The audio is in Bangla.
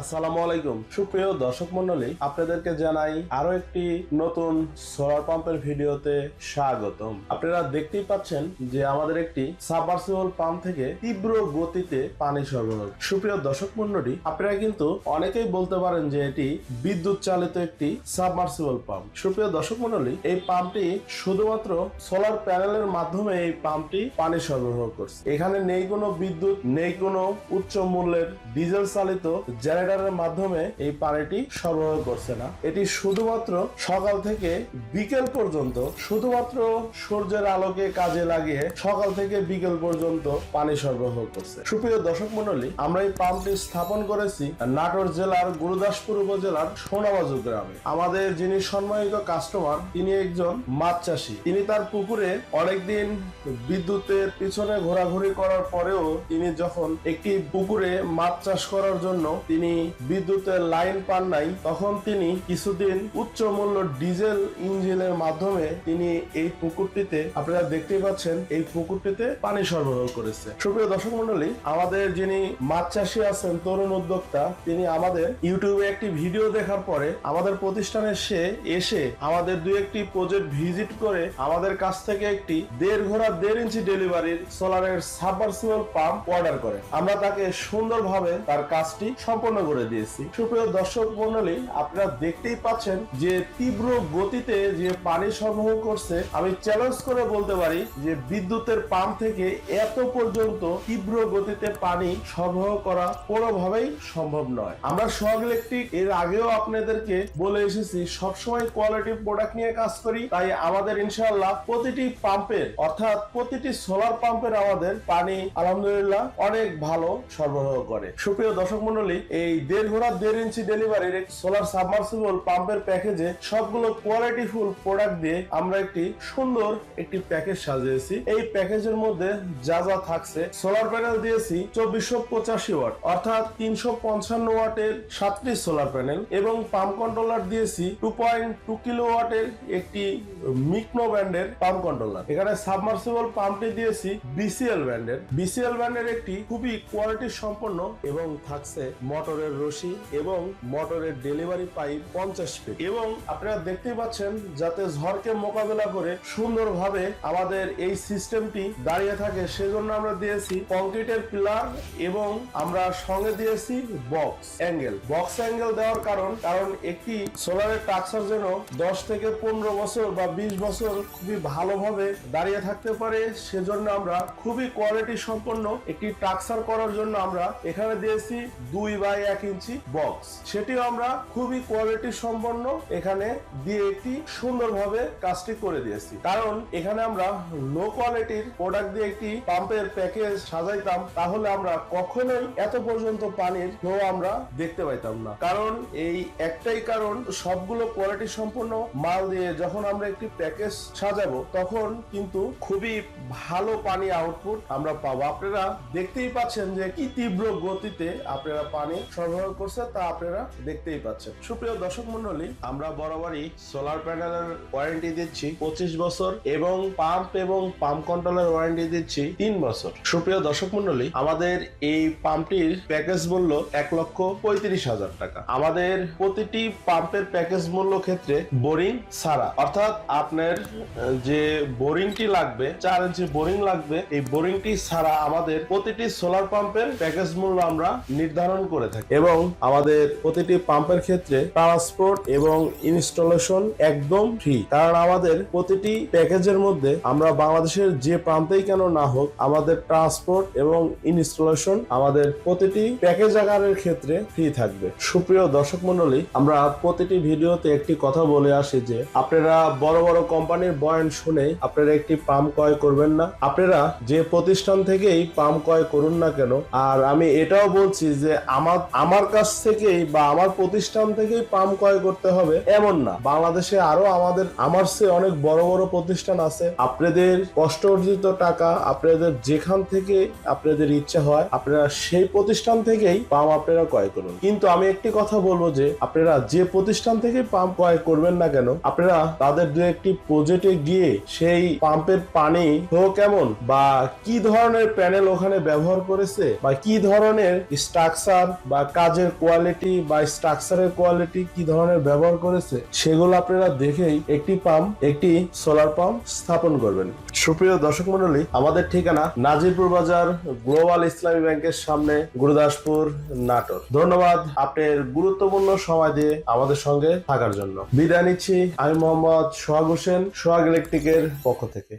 আসসালামু আলাইকুম সুপ্রিয় দর্শক মণ্ডলী, আপনাদেরকে জানাই আরো একটি নতুন সোলার পাম্পের ভিডিওতে স্বাগতম। আপনারা দেখতেই পাচ্ছেন যে আমাদের একটি সাবমার্সিবল পাম্প থেকে তীব্র গতিতে পানি সরবরাহ। সুপ্রিয় দর্শক মণ্ডলী, আপনারা কিন্তু অনেকেই বলতে পারেন যে এটি বিদ্যুৎ চালিত একটি সাবমার্সিবল পাম্প। সুপ্রিয় দর্শক মণ্ডলী, এই পাম্পটি শুধুমাত্র সোলার প্যানেলের মাধ্যমে এই পাম্পটি পানি সরবরাহ করছে। এখানে নেই কোনো বিদ্যুৎ, নেই কোনো উচ্চ মূল্যের ডিজেল চালিত জেনারেটরের মাধ্যমে এই পানিটি সরবরাহ করছে না। এটি শুধুমাত্র সকাল থেকে বিকেল পর্যন্ত শুধুমাত্র সূর্যের আলোকে কাজে লাগিয়ে সকাল থেকে বিকেল পর্যন্ত পানি সরবরাহ করছে। সুপ্রিয় দর্শক মণ্ডলী, আমরা এই পাম্পটি স্থাপন করেছি নাটোর জেলার গুরুদাসপুর উপজেলার সোনাবাজু গ্রামে। আমাদের যিনি সম্মানিত কাস্টমার, তিনি একজন মাছ চাষী। তিনি তার পুকুরে অনেকদিন বিদ্যুতের পিছনে ঘোরাঘুরি করার পরেও তিনি যখন একটি পুকুরে মাছ চাষ করার জন্য তিনি বিদ্যুতের লাইন পান নাই, তখন তিনি কিছুদিন উচ্চ মূল্য ডিজেল ইঞ্জিনের মাধ্যমে তিনি এই পুকুরটিতে, আপনারা দেখতেই পাচ্ছেন, এই পুকুরটিতে পানি সরবরাহ করেছে। সুপ্রিয় দর্শক মণ্ডলী, আমাদের যিনি মাছ চাষী আছেন, তরুণ উদ্যোক্তা, তিনি আমাদের ইউটিউবে একটি ভিডিও দেখার পরে আমাদের প্রতিষ্ঠানে এসে আমাদের দুই একটি প্রজেক্ট ভিজিট করে আমাদের কাছ থেকে একটি 1.5 ইঞ্চি ডেলিভারির সোলারের সাবমার্সিবল পাম্প অর্ডার করে আমরা তাকে সুন্দরভাবে তার কাজটি সম্পন্ন করে দিয়েছি। সুপ্রিয় দর্শক মণ্ডলী, আপনারা দেখতেই পাচ্ছেন যে তীব্র গতিতে যে পানি সরবরাহ করছে। আমি চ্যালেঞ্জ করে বলতে পারি যে বিদ্যুতের পাম্প থেকে এত পর্যন্ত তীব্র গতিতে পানি সরবরাহ করা কোনোভাবেই সম্ভব নয়। আমরা সোহাগ ইলেকট্রিক এর আগেও আপনাদেরকে বলে এসেছি, সবসময় কোয়ালিটি প্রোডাক্ট নিয়ে কাজ করি। তাই আমাদের ইনশাআল্লাহ প্রতিটি পাম্পের, অর্থাৎ প্রতিটি সোলার পাম্পের আমাদের পানি আলহামদুলিল্লাহ অনেক ভালো সরবরাহ করে। সুপ্রিয় দর্শক মণ্ডলী, এই 1.5 ইঞ্চি ডেলিভারির সোলার সাবমার্সিবল পাম্পের প্যাকেজে সবগুলো কোয়ালিটি ফুল প্রোডাক্ট দিয়ে আমরা একটি সুন্দর একটি প্যাকেজ সাজিয়েছি। এই প্যাকেজের মধ্যে যা যা থাকছে, সোলার প্যানেল দিয়েছি 2485 ওয়াট, অর্থাৎ 355 ওয়াটের 7টি সোলার প্যানেল, এবং পাম্প কন্ট্রোলার দিয়েছি 2.2 কিলোওয়াটের একটি মিকনো ব্র্যান্ডের পাম্প কন্ট্রোলার। এখানে সাবমার্সিবল পাম্পটি দিয়েছি বিসিএল ব্র্যান্ডের একটি খুবই কোয়ালিটি সম্পন্ন, এবং থাকছে মোটরের রশি এবং মোটরের ডেলিভারি পাইপ 50 ফিট। এবং আপনারা দেখতেই পাচ্ছেন, যাতে ঝড়কে মোকাবেলা করে সুন্দরভাবে আমাদের এই সিস্টেমটি দাঁড়িয়ে থাকে, সেজন্য আমরা দিয়েছি কংক্রিটের পিলার, এবং আমরা সঙ্গে দিয়েছি বক্স অ্যাঙ্গেল দেওয়ার কারণ একটি সোলারের ট্রাকচার যেন 10 থেকে 15 বছর বা 20 বছর খুবই ভালোভাবে দাঁড়িয়ে থাকতে পারে, সেজন্য আমরা খুবই কোয়ালিটি সম্পন্ন একটি ট্রাকচার করার জন্য আমরা এখানে দিয়েছি 2x1 ইঞ্চি বক্স। সেটিও আমরা খুবই কোয়ালিটি সম্পন্ন এখানে দিয়ে একটি সুন্দরভাবে কাজটি করে দিয়েছি। কারণ এখানে আমরা লো কোয়ালিটির প্রোডাক্ট দিয়ে একটি পাম্পের প্যাকেজ সাজাইতাম, তাহলে আমরা কখনোই এত পর্যন্ত পানির ফ্লো আমরা দেখতে পাইতাম না। কারণ এই একটাই কারণ, সবগুলো কোয়ালিটি সম্পন্ন মাল দিয়ে যখন আমরা একটি প্যাকেজ সাজাবো, তখন কিন্তু খুবই ভালো পানি আউটপুট আমরা পাবো। আপনারা দেখতেই পাচ্ছেন যে কি তীব্র গতিতে আপনারা পানি সরবরাহ করছে, তা আপনারা দেখতেই পাচ্ছেন। সুপ্রিয় দর্শক মণ্ডলী, আমরা বরাবরই সোলার প্যানেলের ওয়ারেন্টি দিচ্ছি 25 বছর, এবং পাম্প এবং পাম্প কন্ট্রোলের ওয়ারেন্টি দিচ্ছি 3 বছর। সুপ্রিয় দর্শক মণ্ডলী, আমাদের এই পাম্পটির প্যাকেজ মূল্য 1,35,000 টাকা। আমাদের প্রতিটি পাম্পের প্যাকেজ মূল্য ক্ষেত্রে বোরিং ছাড়া, অর্থাৎ আপনার যে বোরিংটি লাগবে, 4 ইঞ্চি বোরিং লাগবে, এই বোরিংটি ছাড়া আমাদের প্রতিটি সোলার পাম্পের প্যাকেজ মূল্য আমরা নির্ধারণ করে থাকি। এবং আমাদের প্রতিটি পাম্পের ক্ষেত্রে ট্রান্সপোর্ট এবং ইনস্টলেশন একদম ফ্রি। কারণ আমাদের প্রতিটি প্যাকেজের মধ্যে, আমরা বাংলাদেশের যে প্রান্তেই কেন না হোক, আমাদের ট্রান্সপোর্ট এবং ইনস্টলেশন আমাদের প্রতিটি প্যাকেজ আকারের ক্ষেত্রে ফ্রি থাকবে। সুপ্রিয় দর্শক মণ্ডলী, আমরা প্রতিটি ভিডিওতে একটি কথা বলে আসি যে আপনারা বড় বড় কোম্পানির বয়ান শুনে আপনারা একটি পাম্প ক্রয় করবেন না। আপনারা যে প্রতিষ্ঠান থেকেই পাম্প ক্রয় করুন না কেন, আর আমি এটাও বলছি যে আমার কাছ থেকেই বা আমার প্রতিষ্ঠান থেকেই পাম্প ক্রয় করতে হবে এমন না। বাংলাদেশে আরো আমার চেয়ে অনেক বড় বড় প্রতিষ্ঠান আছে। আপনাদের কষ্ট অর্জিত টাকা, আপনাদের যেখান থেকে আপনাদের ইচ্ছা হয়, আপনারা সেই প্রতিষ্ঠান থেকেই পাম্প আপনারা ক্রয় করুন। কিন্তু আমি একটি কথা বলবো যে আপনারা যে প্রতিষ্ঠান থেকে পাম্প ক্রয় করবেন না কেন, আপনারা তাদের দু একটি প্রজেক্টে গিয়ে সেই পাম্পের পানি ফ্লো কেমন, বা কি ধরনের প্যানেল ওখানে ব্যবহার করেছে, বা কি ধরনের স্ট্রাকচার বা কাজের কোয়ালিটি বা স্ট্রাকচারের কোয়ালিটি কি ধরনের ব্যবহার করেছে সেগুলো আপনারা দেখেই একটি সোলার পাম্প স্থাপন করবেন। সুপ্রিয় দর্শক মন্ডলী, আমাদের ঠিকানা নাজিরপুর বাজার গ্লোবাল ইসলামী ব্যাংকের সামনে, গুরুদাসপুর, নাটোর। ধন্যবাদ আপনার গুরুত্বপূর্ণ সময় দিয়ে আমাদের সঙ্গে থাকার জন্য। বিদায় নিচ্ছি আমি মোহাম্মদ সোহাগ হোসেন, সোহাগ ইলেকট্রিকের পক্ষ থেকে।